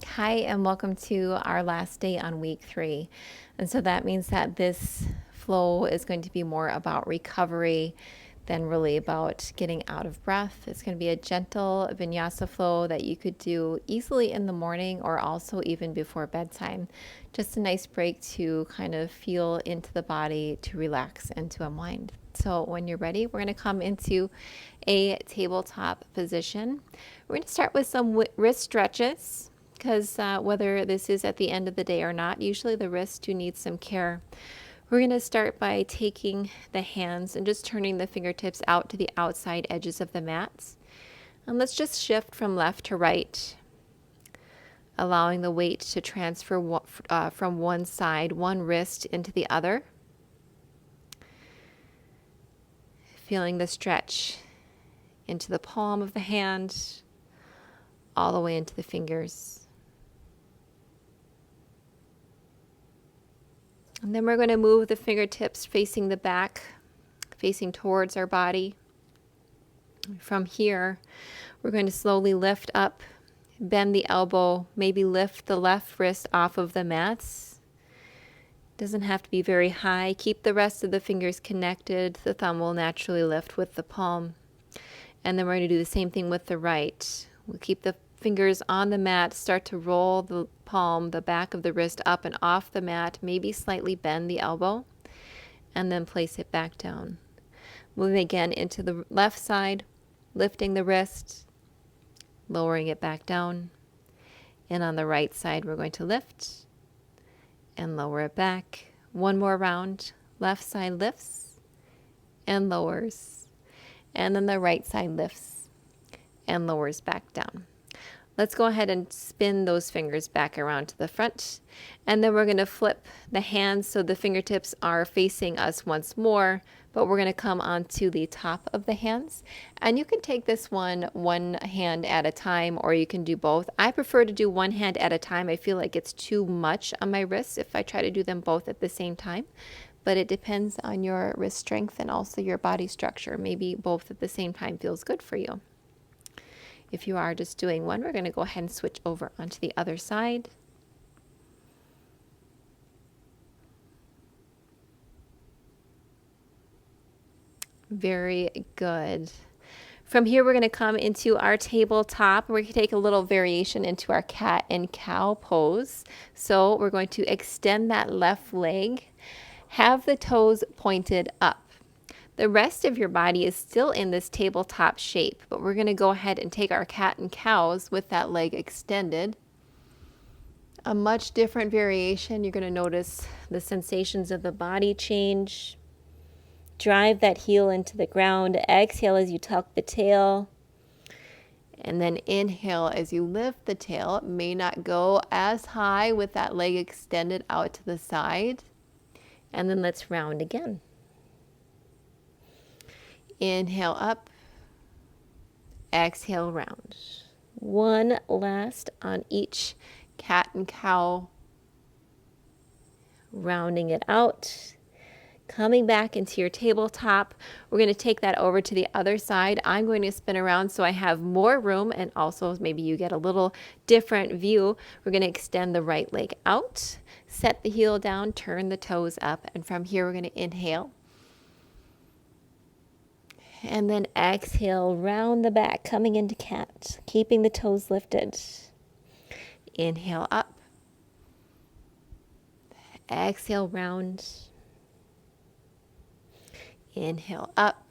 Hi, and welcome to our last day on week 3. And so that means that this flow is going to be more about recovery than really about getting out of breath. It's going to be a gentle vinyasa flow that you could do easily in the morning or also even before bedtime. Just a nice break to kind of feel into the body, to relax and to unwind. So when you're ready, we're going to come into a tabletop position. We're going to start with some wrist stretches because whether this is at the end of the day or not, usually the wrists do need some care. We're going to start by taking the hands and just turning the fingertips out to the outside edges of the mats. And let's just shift from left to right, allowing the weight to transfer from one side, one wrist into the other. Feeling the stretch into the palm of the hand, all the way into the fingers. And then we're going to move the fingertips facing the back, facing towards our body. From here, we're going to slowly lift up, bend the elbow, maybe lift the left wrist off of the mats. Doesn't have to be very high. Keep the rest of the fingers connected. The thumb will naturally lift with the palm. And then we're going to do the same thing with the right. We'll keep the fingers on the mat, start to roll the palm, the back of the wrist up and off the mat, maybe slightly bend the elbow, and then place it back down. Moving again into the left side, lifting the wrist, lowering it back down. And on the right side, we're going to lift and lower it back. One more round. Left side lifts and lowers. And then the right side lifts and lowers back down. Let's go ahead and spin those fingers back around to the front. And then we're going to flip the hands so the fingertips are facing us once more, but we're going to come onto the top of the hands. And you can take this one hand at a time, or you can do both. I prefer to do one hand at a time. I feel like it's too much on my wrists if I try to do them both at the same time. But it depends on your wrist strength and also your body structure. Maybe both at the same time feels good for you. If you are just doing one, we're going to go ahead and switch over onto the other side. Very good. From here, we're going to come into our tabletop. We're going to take a little variation into our cat and cow pose. So we're going to extend that left leg, have the toes pointed up. The rest of your body is still in this tabletop shape, but we're going to go ahead and take our cat and cows with that leg extended. A much different variation. You're going to notice the sensations of the body change. Drive that heel into the ground. Exhale as you tuck the tail. And then inhale as you lift the tail. It may not go as high with that leg extended out to the side. And then let's round again. Inhale up, exhale round. One last on each cat and cow. Rounding it out. Coming back into your tabletop. We're going to take that over to the other side. I'm going to spin around so I have more room, and also maybe you get a little different view. We're going to extend the right leg out, set the heel down, turn the toes up, and from here we're going to inhale. And then exhale, round the back, coming into cat, keeping the toes lifted. Inhale up. Exhale, round. Inhale up.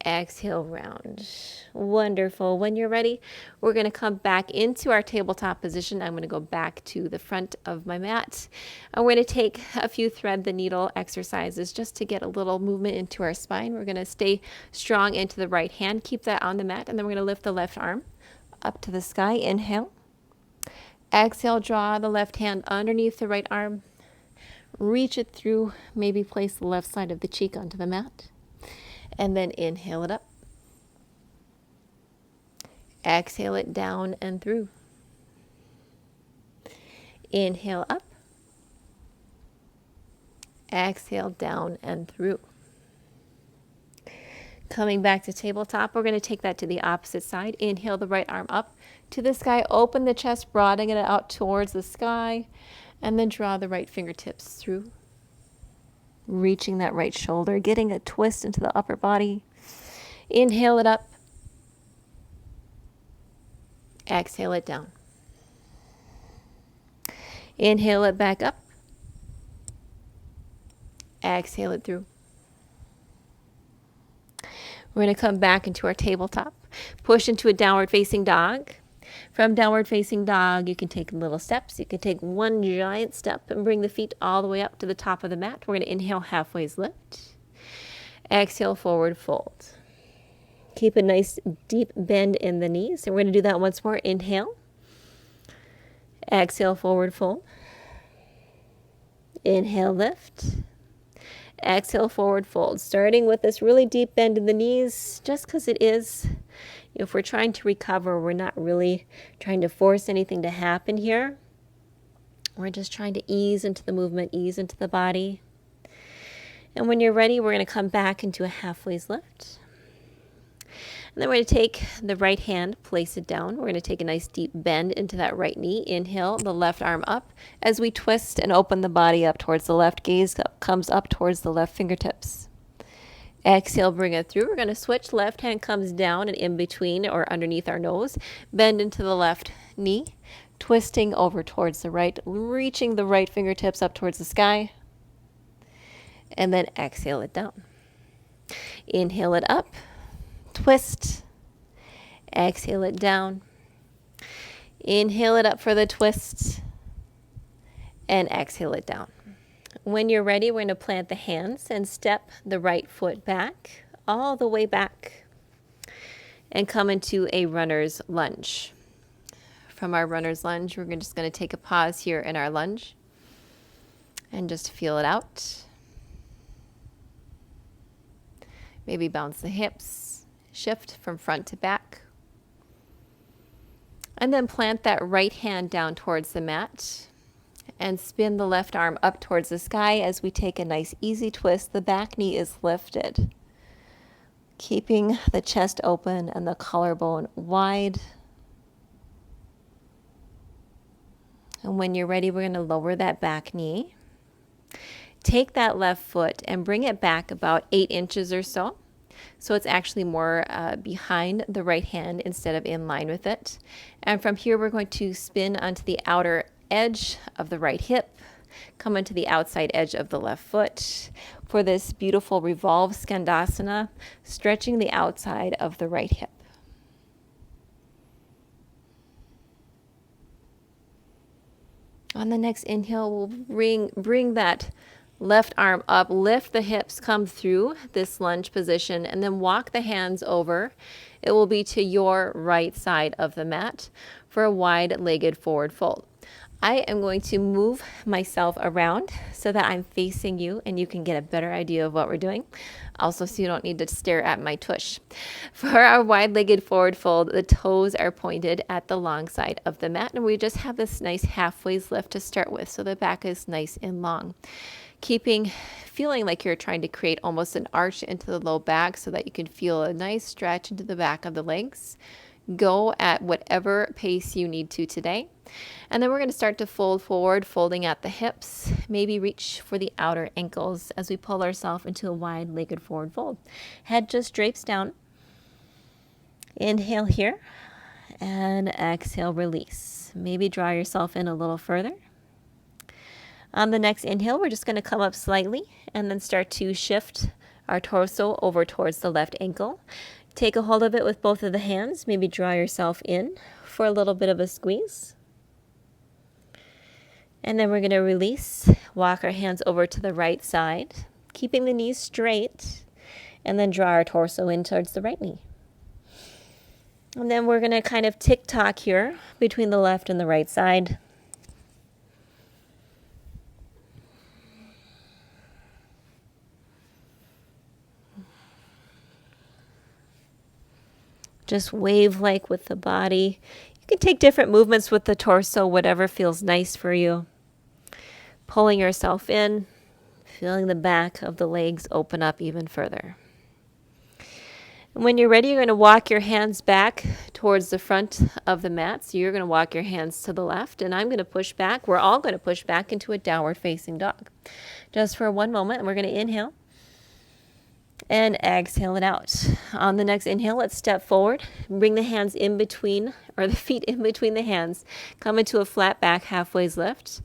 Exhale, round. Wonderful. When you're ready, we're going to come back into our tabletop position. I'm going to go back to the front of my mat. And we're going to take a few thread the needle exercises just to get a little movement into our spine. We're going to stay strong into the right hand. Keep that on the mat. And then we're going to lift the left arm up to the sky. Inhale. Exhale, draw the left hand underneath the right arm. Reach it through. Maybe place the left side of the cheek onto the mat. And then inhale it up. Exhale it down and through. Inhale up. Exhale down and through. Coming back to tabletop, we're going to take that to the opposite side. Inhale the right arm up to the sky. Open the chest, broadening it out towards the sky. And then draw the right fingertips through. Reaching that right shoulder, getting a twist into the upper body. Inhale it up. Exhale it down. Inhale it back up. Exhale it through. We're going to come back into our tabletop. Push into a downward facing dog. From downward facing dog, you can take little steps. You can take one giant step and bring the feet all the way up to the top of the mat. We're going to inhale, halfway lift. Exhale, forward fold. Keep a nice deep bend in the knees. And we're going to do that once more. Inhale. Exhale, forward fold. Inhale, lift. Exhale, forward fold. Starting with this really deep bend in the knees, just because it is. If we're trying to recover, we're not really trying to force anything to happen here. We're just trying to ease into the movement, ease into the body. And when you're ready, we're going to come back into a halfway lift. And then we're going to take the right hand, place it down. We're going to take a nice deep bend into that right knee. Inhale, the left arm up as we twist and open the body up towards the left. Gaze comes up towards the left fingertips. Exhale, bring it through. We're going to switch. Left hand comes down and in between or underneath our nose. Bend into the left knee, twisting over towards the right, reaching the right fingertips up towards the sky. And then exhale it down. Inhale it up. Twist. Exhale it down. Inhale it up for the twist. And exhale it down. When you're ready, we're going to plant the hands and step the right foot back, all the way back, and come into a runner's lunge. From our runner's lunge, we're just going to take a pause here in our lunge and just feel it out. Maybe bounce the hips. Shift from front to back. And then plant that right hand down towards the mat and spin the left arm up towards the sky as we take a nice easy twist. The back knee is lifted, keeping the chest open and the collarbone wide. And when you're ready, we're going to lower that back knee. Take that left foot and bring it back about 8 inches or so. So it's actually more behind the right hand instead of in line with it. And from here, we're going to spin onto the outer edge of the right hip, come into the outside edge of the left foot for this beautiful revolve skandasana, stretching the outside of the right hip. On the next inhale, we'll bring that left arm up, lift the hips, come through this lunge position, and then walk the hands over. It will be to your right side of the mat for a wide-legged forward fold. I am going to move myself around so that I'm facing you and you can get a better idea of what we're doing. Also, so you don't need to stare at my tush. For our wide-legged forward fold, the toes are pointed at the long side of the mat, and we just have this nice halfway lift to start with, so the back is nice and long. Feeling like you're trying to create almost an arch into the low back so that you can feel a nice stretch into the back of the legs. Go at whatever pace you need to today. And then we're going to start to fold forward, folding at the hips. Maybe reach for the outer ankles as we pull ourselves into a wide-legged forward fold. Head just drapes down. Inhale here and exhale, release. Maybe draw yourself in a little further. On the next inhale, we're just going to come up slightly and then start to shift our torso over towards the left ankle. Take a hold of it with both of the hands. Maybe draw yourself in for a little bit of a squeeze. And then we're going to release. Walk our hands over to the right side, keeping the knees straight, and then draw our torso in towards the right knee. And then we're going to kind of tick-tock here between the left and the right side. Just wave-like with the body. You can take different movements with the torso, whatever feels nice for you. Pulling yourself in, feeling the back of the legs open up even further. When you're ready, you're going to walk your hands back towards the front of the mat. So you're going to walk your hands to the left, and I'm going to push back. We're all going to push back into a downward facing dog. Just for one moment, and we're going to inhale and exhale it out. On the next inhale, let's step forward. Bring the hands in between, or the feet in between the hands. Come into a flat back halfway's lift.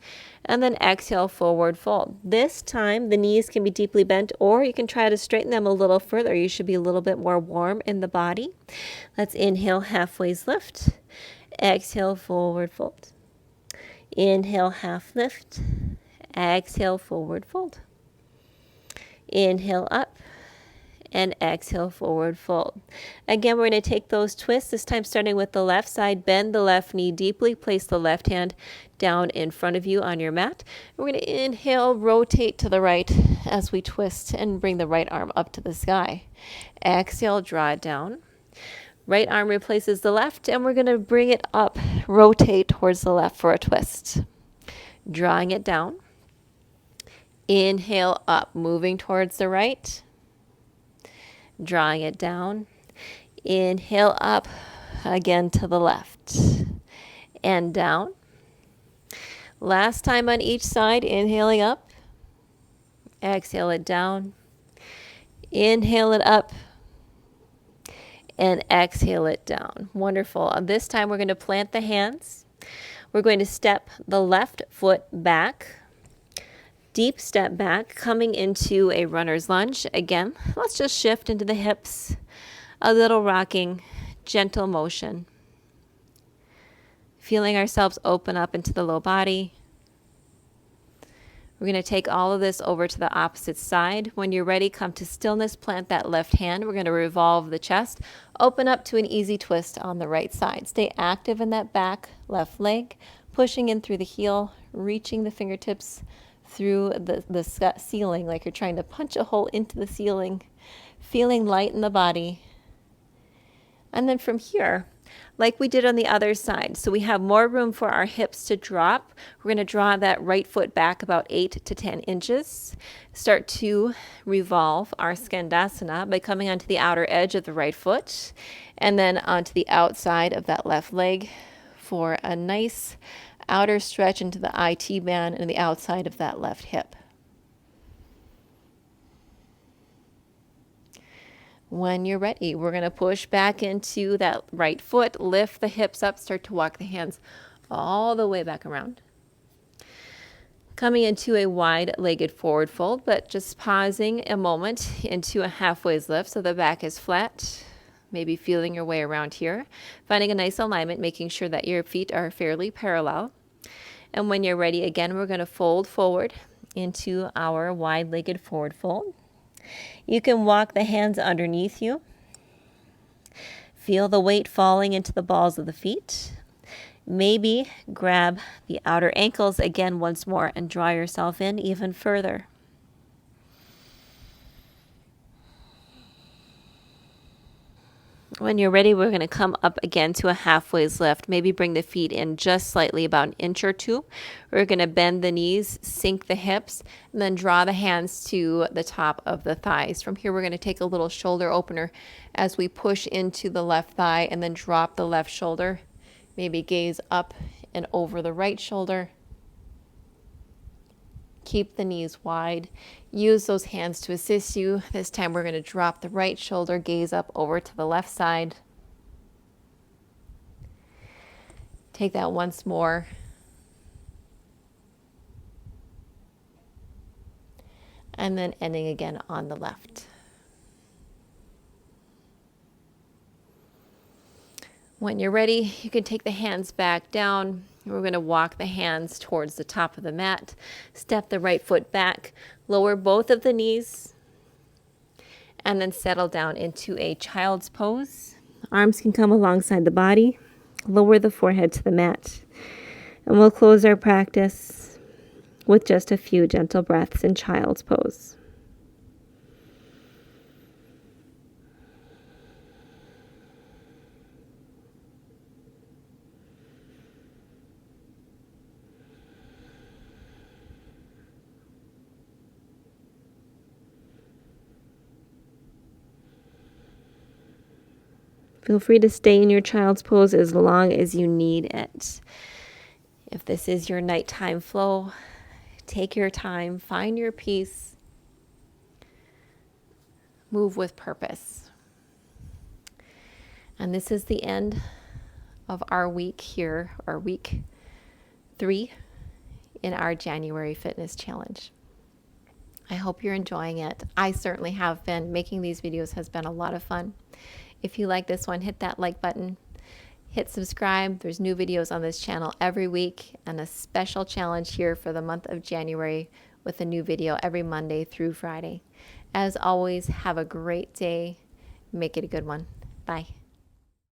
And then exhale, forward fold. This time, the knees can be deeply bent, or you can try to straighten them a little further. You should be a little bit more warm in the body. Let's inhale, halfway's lift. Exhale, forward fold. Inhale, half lift. Exhale, forward fold. Inhale up. And exhale, forward fold. Again, we're going to take those twists, this time starting with the left side. Bend the left knee deeply. Place the left hand down in front of you on your mat. We're going to inhale, rotate to the right as we twist and bring the right arm up to the sky. Exhale, draw it down. Right arm replaces the left, and we're going to bring it up, rotate towards the left for a twist. Drawing it down. Inhale up, moving towards the right. Drawing it down. Inhale up, again to the left. And down. Last time on each side, inhaling up. Exhale it down. Inhale it up. And exhale it down. Wonderful. This time we're going to plant the hands. We're going to step the left foot back. Deep step back, coming into a runner's lunge. Again, let's just shift into the hips. A little rocking, gentle motion. Feeling ourselves open up into the low body. We're going to take all of this over to the opposite side. When you're ready, come to stillness. Plant that left hand. We're going to revolve the chest. Open up to an easy twist on the right side. Stay active in that back left leg. Pushing in through the heel. Reaching the fingertips through the ceiling like you're trying to punch a hole into the ceiling. Feeling light in the body. And then from here, like we did on the other side, so we have more room for our hips to drop. We're going to draw that right foot back about 8 to 10 inches. Start to revolve our Skandasana by coming onto the outer edge of the right foot and then onto the outside of that left leg for a nice outer stretch into the IT band and the outside of that left hip. When you're ready, we're going to push back into that right foot, lift the hips up, start to walk the hands all the way back around. Coming into a wide-legged forward fold, but just pausing a moment into a halfway's lift so the back is flat. Maybe feeling your way around here. Finding a nice alignment, making sure that your feet are fairly parallel. And when you're ready, again, we're going to fold forward into our wide-legged forward fold. You can walk the hands underneath you. Feel the weight falling into the balls of the feet. Maybe grab the outer ankles again once more and draw yourself in even further. When you're ready, we're going to come up again to a halfway's lift. Maybe bring the feet in just slightly, about an inch or two. We're going to bend the knees, sink the hips, and then draw the hands to the top of the thighs. From here, we're going to take a little shoulder opener as we push into the left thigh and then drop the left shoulder. Maybe gaze up and over the right shoulder. Keep the knees wide. Use those hands to assist you. This time we're going to drop the right shoulder, gaze up over to the left side. Take that once more. And then ending again on the left. When you're ready, you can take the hands back down. We're going to walk the hands towards the top of the mat. Step the right foot back. Lower both of the knees. And then settle down into a child's pose. Arms can come alongside the body. Lower the forehead to the mat. And we'll close our practice with just a few gentle breaths in child's pose. Feel free to stay in your child's pose as long as you need it. If this is your nighttime flow, take your time, find your peace, move with purpose. And this is the end of our week here, or week 3 in our January Fitness Challenge. I hope you're enjoying it. I certainly have been. Making these videos has been a lot of fun. If you like this one, hit that like button. Hit subscribe. There's new videos on this channel every week, and a special challenge here for the month of January with a new video every Monday through Friday. As always, have a great day. Make it a good one. Bye.